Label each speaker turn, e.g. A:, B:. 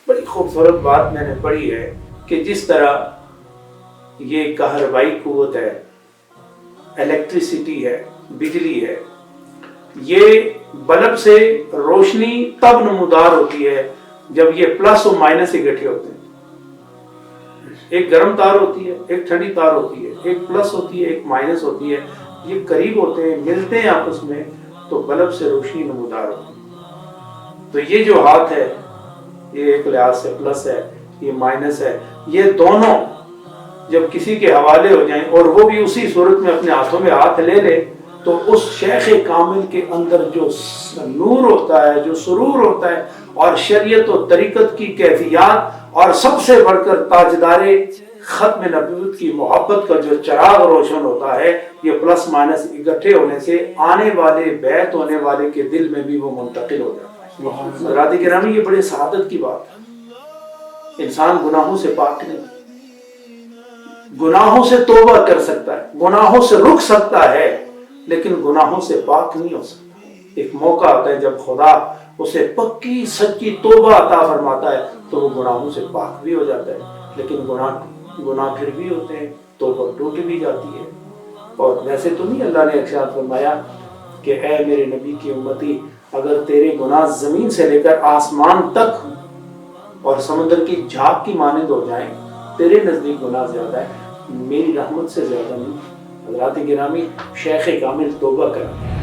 A: بڑی خوبصورت بات میں نے پڑھی ہے کہ جس طرح یہ کہربائی قوت ہے، الیکٹریسٹی ہے، بجلی ہے، یہ بلب سے روشنی تب نمودار ہوتی ہے جب یہ پلس اور مائنس اکٹھے ہوتے ہیں. ایک گرم تار ہوتی ہے، ایک ٹھنڈی تار ہوتی ہے، ایک پلس ہوتی ہے، ایک مائنس ہوتی ہے. یہ قریب ہوتے ہیں، ملتے ہیں آپس میں تو بلب سے روشنی نمودار ہوتی ہے. تو یہ جو ہاتھ ہے یہ ایک لحاظ سے پلس ہے، یہ مائنس ہے. یہ دونوں جب کسی کے حوالے ہو جائیں اور وہ بھی اسی صورت میں اپنے ہاتھوں میں ہاتھ لے لے تو اس شیخ کامل کے اندر جو نور ہوتا ہے، جو سرور ہوتا ہے اور شریعت و طریقت کی کیفیات اور سب سے بڑھ کر تاجدار ختم نبوت کی محبت کا جو چراغ روشن ہوتا ہے، یہ پلس مائنس اکٹھے ہونے سے آنے والے بیعت ہونے والے کے دل میں بھی وہ منتقل ہو جاتا ہے. حضرات گرامی، یہ بڑے سعادت کی بات ہے. انسان گناہوں سے پاک نہیں، گناہوں سے توبہ کر سکتا ہے، گناہوں سے رک سکتا ہے، لیکن گناہوں سے پاک نہیں ہو سکتا. ایک موقع آتا ہے جب خدا اسے پکی سچی توبہ عطا فرماتا ہے تو وہ گناہوں سے پاک بھی ہو جاتا ہے. لیکن گناہ پھر بھی ہوتے ہیں، توبہ ٹوٹ بھی جاتی ہے. اور ویسے تو نہیں اللہ نے ارشاد فرمایا کہ اے میرے نبی کی امتی، اگر تیرے گناہ زمین سے لے کر آسمان تک اور سمندر کی جھاگ کی مانند ہو جائیں، تیرے نزدیک گناہ زیادہ ہے، میری رحمت سے زیادہ نہیں. حضرات گرامی، شیخ کامل توبہ کرتے ہیں.